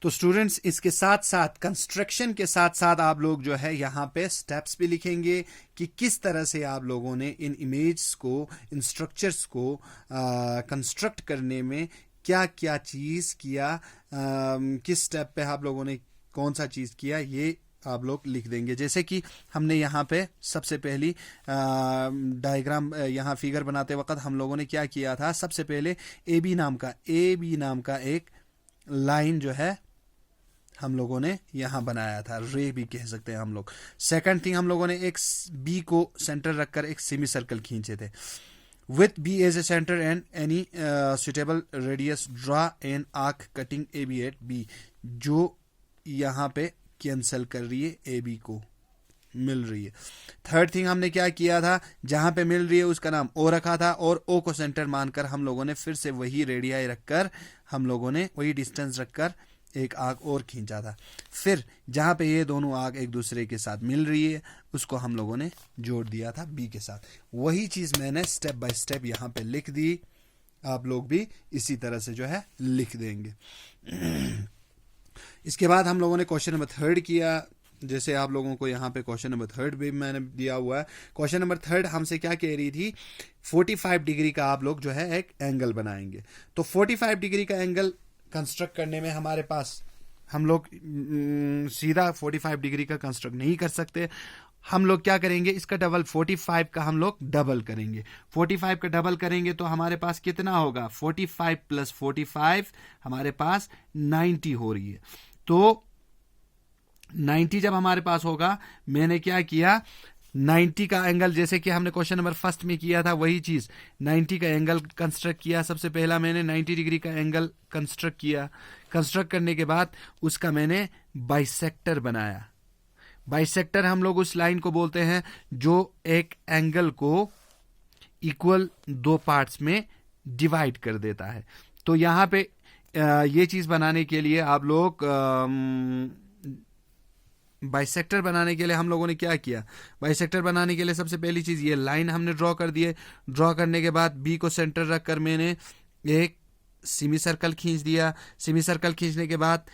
तो स्टूडेंट्स इसके साथ साथ कंस्ट्रक्शन के साथ साथ आप लोग जो है यहाँ पे स्टेप्स भी लिखेंगे कि किस तरह से आप लोगों ने इन इमेज को, इन स्ट्रक्चर्स को कंस्ट्रक्ट करने में क्या क्या चीज़ किया, किस स्टेप पे आप लोगों ने कौन सा चीज़ किया, ये आप लोग लिख देंगे। जैसे कि हमने यहाँ पे सबसे पहली डायग्राम, यहाँ फिगर बनाते वक्त हम लोगों ने क्या किया था, सबसे पहले ए बी नाम का एक लाइन जो है हम लोगों ने यहाँ बनाया था, रे भी कह सकते हैं हम लोग। सेकंड थिंग, हम लोगों ने एक बी को सेंटर रखकर एक सेमी सर्कल खींचे थे। With B as a centre and any suitable radius draw an arc cutting A B at B, जो यहाँ पे कैंसिल कर रही है, ए बी को मिल रही है। थर्ड थिंग हमने क्या किया था, जहां पे मिल रही है उसका नाम ओ रखा था और ओ को सेंटर मानकर हम लोगों ने फिर से वही रेडियाई रखकर, हम लोगों ने वही डिस्टेंस रखकर एक आर्क और खींचा था। फिर जहां पे ये दोनों आर्क एक दूसरे के साथ मिल रही है उसको हम लोगों ने जोड़ दिया था बी के साथ। वही चीज मैंने स्टेप बाय स्टेप यहाँ पे लिख दी, आप लोग भी इसी तरह से जो है लिख देंगे। इसके बाद हम लोगों ने क्वेश्चन नंबर 3 किया। जैसे आप लोगों को यहाँ पे क्वेश्चन नंबर 3 भी मैंने दिया हुआ है। क्वेश्चन नंबर 3 हमसे क्या कह रही थी, 45 डिग्री का आप लोग जो है एक एंगल बनाएंगे। तो 45 डिग्री का एंगल कंस्ट्रक्ट करने में हमारे पास, हम लोग सीधा 45 डिग्री का कंस्ट्रक्ट नहीं कर सकते। हम लोग क्या करेंगे, इसका डबल 45 का हम लोग डबल करेंगे। 45 का डबल करेंगे तो हमारे पास कितना होगा, 45 प्लस 45 हमारे पास 90 हो रही है। तो 90 जब हमारे पास होगा, मैंने क्या किया, 90 का एंगल, जैसे कि हमने क्वेश्चन नंबर 1 में किया था वही चीज, 90 का एंगल कंस्ट्रक्ट किया। सबसे पहला मैंने 90 डिग्री का एंगल कंस्ट्रक्ट किया। कंस्ट्रक्ट करने के बाद उसका मैंने बाइसेक्टर बनाया। बाइसेक्टर हम लोग उस लाइन को बोलते हैं जो एक एंगल को इक्वल 2 पार्ट्स में डिवाइड कर देता है। तो यहाँ पे ये चीज बनाने के लिए आप लोग, बाइसेक्टर बनाने के लिए हम लोगों ने क्या किया, बाइसेक्टर बनाने के लिए सबसे पहली चीज ये लाइन हमने ड्रॉ कर दी है। ड्रॉ करने के बाद बी को सेंटर रखकर मैंने एक सेमी सर्कल खींच दिया। सेमी सर्कल खींचने के बाद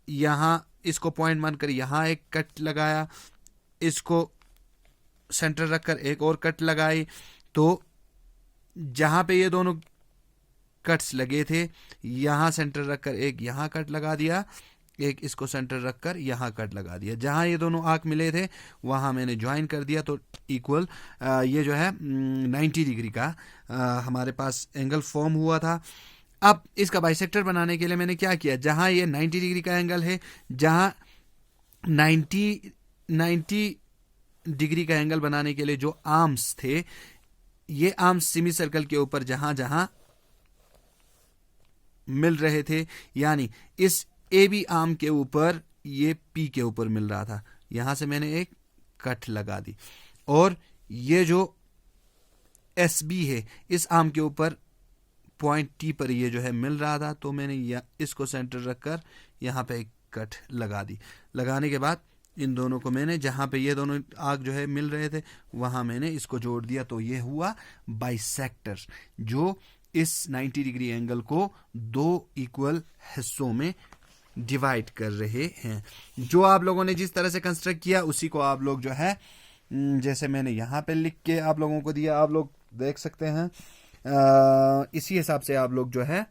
यहां इसको पॉइंट मानकर यहां एक कट लगाया, इसको सेंटर रखकर एक और कट लगाई। तो जहां पे ये दोनों कट्स लगे थे, यहां सेंटर रखकर एक यहां कट लगा दिया, एक इसको सेंटर रखकर यहां कट लगा दिया। जहां ये दोनों आर्क मिले थे वहां मैंने ज्वाइन कर दिया। तो इक्वल ये जो है 90 डिग्री का हमारे पास एंगल फॉर्म हुआ था। अब इसका बाइसेक्टर बनाने के लिए मैंने क्या किया, जहां ये 90 डिग्री का एंगल है, जहां 90 डिग्री का एंगल बनाने के लिए जो आर्म्स थे, ये आर्म्स सेमी सर्कल के ऊपर जहां जहां मिल रहे थे, यानी इस ए बी आर्म के ऊपर ये पी के ऊपर मिल रहा था, यहां से मैंने एक कट लगा दी। और ये जो एस बी है, इस आर्म के ऊपर पॉइंट टी पर ये जो है मिल रहा था, तो मैंने इसको सेंटर रखकर यहाँ पे एक कट लगा दी। लगाने के बाद इन दोनों को मैंने, जहां पे ये दोनों आर्क जो है मिल रहे थे वहां मैंने इसको जोड़ दिया। तो ये हुआ बाइसेक्टर, जो इस 90 डिग्री एंगल को 2 इक्वल हिस्सों में डिवाइड कर रहे हैं। जो आप लोगों ने जिस तरह से कंस्ट्रक्ट किया उसी को आप लोग जो है, जैसे मैंने यहाँ पे लिख के आप लोगों को दिया, आप लोग देख सकते हैं, इसी हिसाब से आप लोग जो है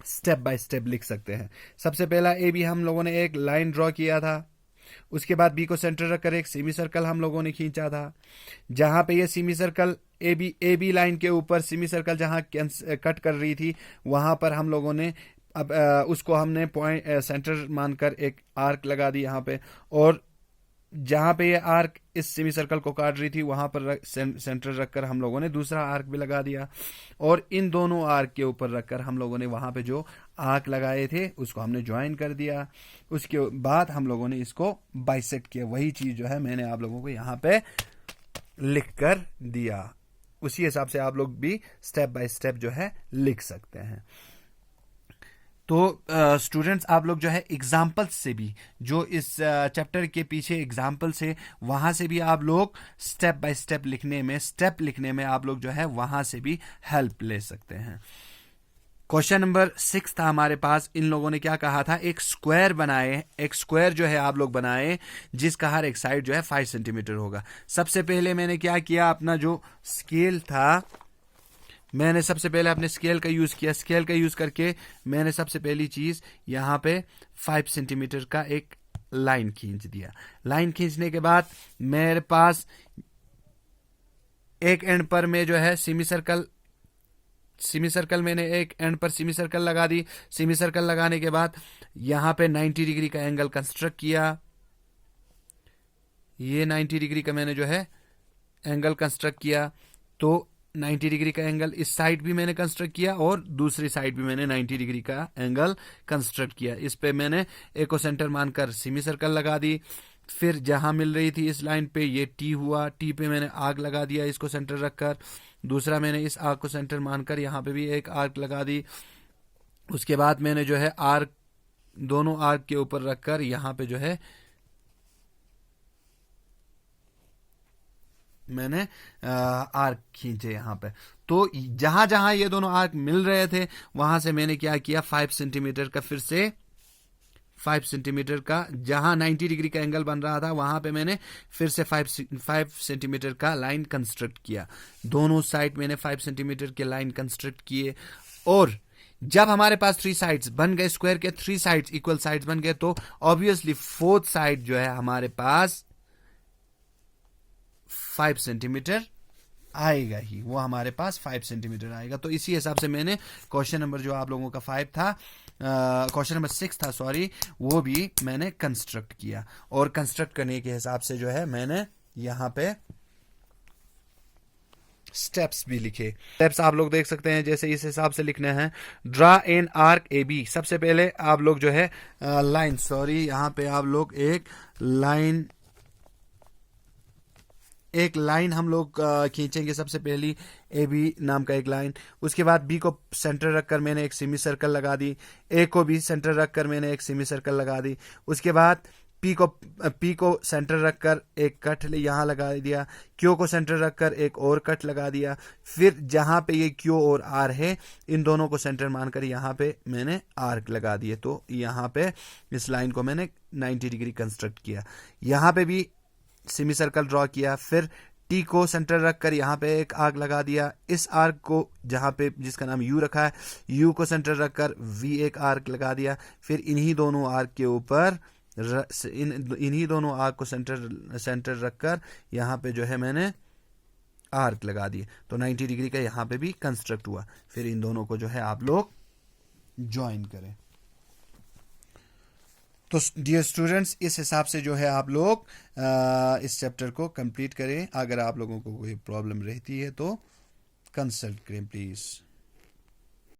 स्टेप बाय स्टेप लिख सकते हैं। सबसे पहला ए बी हम लोगों ने एक लाइन ड्रॉ किया था। उसके बाद बी को सेंटर रखकर एक सेमी सर्कल हम लोगों ने खींचा था। जहां पे ये semi circle A B line के ऊपर सेमी सर्कल जहां कट कर रही थी, वहां पर हम लोगों ने अब उसको हमने पॉइंट सेंटर मानकर एक आर्क लगा दी यहाँ पे। और जहां पे ये आर्क इस सेमी सर्कल को काट रही थी वहां पर सेंटर रखकर हम लोगों ने दूसरा आर्क भी लगा दिया। और इन दोनों आर्क के ऊपर रखकर हम लोगों ने वहां पे जो आर्क लगाए थे उसको हमने ज्वाइन कर दिया। उसके बाद हम लोगों ने इसको बाइसेक्ट किया। वही चीज जो है मैंने आप लोगों को यहाँ पे लिख कर दिया। उसी हिसाब से आप लोग भी स्टेप बाय स्टेप जो है लिख सकते हैं। तो स्टूडेंट्स आप लोग जो है एग्जाम्पल्स से भी, जो इस चैप्टर के पीछे एग्जाम्पल्स है वहां से भी आप लोग स्टेप बाय स्टेप लिखने में, आप लोग जो है वहां से भी हेल्प ले सकते हैं। क्वेश्चन नंबर 6 था हमारे पास। इन लोगों ने क्या कहा था, एक स्क्वायर बनाए, एक स्क्वायर जो है आप लोग बनाए जिसका हर एक साइड जो है 5 सेंटीमीटर होगा। सबसे पहले मैंने क्या किया, अपना जो स्केल था, मैंने सबसे पहले अपने स्केल का यूज किया। स्केल का यूज करके मैंने सबसे पहली चीज यहां पे 5 सेंटीमीटर का एक लाइन खींच दिया। लाइन खींचने के बाद मेरे पास एक एंड पर मैं जो है सेमी सर्कल मैंने एक एंड पर सेमी सर्कल लगा दी। सेमी सर्कल लगाने के बाद यहां पे 90 डिग्री का एंगल कंस्ट्रक्ट किया। ये 90 डिग्री का मैंने जो है एंगल कंस्ट्रक्ट किया। तो 90 डिग्री का एंगल इस साइड भी मैंने कंस्ट्रक्ट किया और दूसरी साइड भी मैंने 90 डिग्री का एंगल कंस्ट्रक्ट किया। इस पे मैंने एको सेंटर मानकर सेमी सर्कल लगा दी। फिर जहां मिल रही थी इस लाइन पे ये टी हुआ, टी पे मैंने आर्क लगा दिया इसको सेंटर रखकर। दूसरा मैंने इस आर्क को सेंटर मानकर यहां पे भी एक आर्क लगा दी। उसके बाद मैंने जो है आर्क दोनों आर्क के ऊपर रखकर यहां पे जो है मैंने आर्क खींचे यहां पे। तो जहां जहां ये दोनों आर्क मिल रहे थे वहां से मैंने क्या किया, 5 सेंटीमीटर का फिर से 5 सेंटीमीटर का, जहां 90 डिग्री का एंगल बन रहा था वहां पे मैंने फिर से 5 सेंटीमीटर का लाइन कंस्ट्रक्ट किया। दोनों साइड मैंने 5 सेंटीमीटर के लाइन कंस्ट्रक्ट किए। और जब हमारे पास 3 साइड्स बन गए, स्क्वायर के 3 साइड्स इक्वल साइड्स बन गए, तो ऑब्वियसली फोर्थ साइड जो है हमारे पास 5 सेंटीमीटर आएगा ही, वो हमारे पास 5 सेंटीमीटर आएगा। तो इसी हिसाब से मैंने क्वेश्चन नंबर जो आप लोगों का 5 था, क्वेश्चन नंबर 6 था सॉरी, वो भी मैंने कंस्ट्रक्ट किया। और कंस्ट्रक्ट करने के हिसाब से जो है मैंने यहां पे स्टेप्स भी लिखे। स्टेप्स आप लोग देख सकते हैं, जैसे इस हिसाब से लिखने हैं। Draw an arc A B. सबसे पहले आप लोग जो है लाइन, सॉरी यहां पे आप लोग एक लाइन हम लोग खींचेंगे। सबसे पहली ए बी नाम का एक लाइन। उसके बाद बी को सेंटर रखकर मैंने एक सेमी सर्कल लगा दी। ए को भी सेंटर रखकर मैंने एक सेमी सर्कल लगा दी। उसके बाद पी को सेंटर रखकर एक कट यहां लगा दिया। क्यू को सेंटर रखकर एक और कट लगा दिया। फिर जहां पे ये क्यू और आर है, इन दोनों को सेंटर मानकर यहां पे मैंने आर्क लगा दिए। तो यहां पे इस लाइन को मैंने 90 डिग्री कंस्ट्रक्ट किया। यहां पे भी सेमी सर्कल ड्रॉ किया। फिर टी को सेंटर रखकर यहाँ पे एक आर्क लगा दिया। इस आर्क को जहाँ पे जिसका नाम यू रखा है, यू को सेंटर रखकर वी एक आर्क लगा दिया। फिर इन्हीं दोनों आर्क के ऊपर इन्हीं दोनों आर्क को सेंटर रखकर यहाँ पे जो है मैंने आर्क लगा दिए। तो 90 डिग्री का यहाँ पे भी कंस्ट्रक्ट हुआ। फिर इन दोनों को जो है आप लोग ज्वाइन करें। तो डियर स्टूडेंट्स, इस हिसाब से जो है आप लोग इस चैप्टर को कंप्लीट करें। अगर आप लोगों को कोई प्रॉब्लम रहती है तो कंसल्ट करें प्लीज़।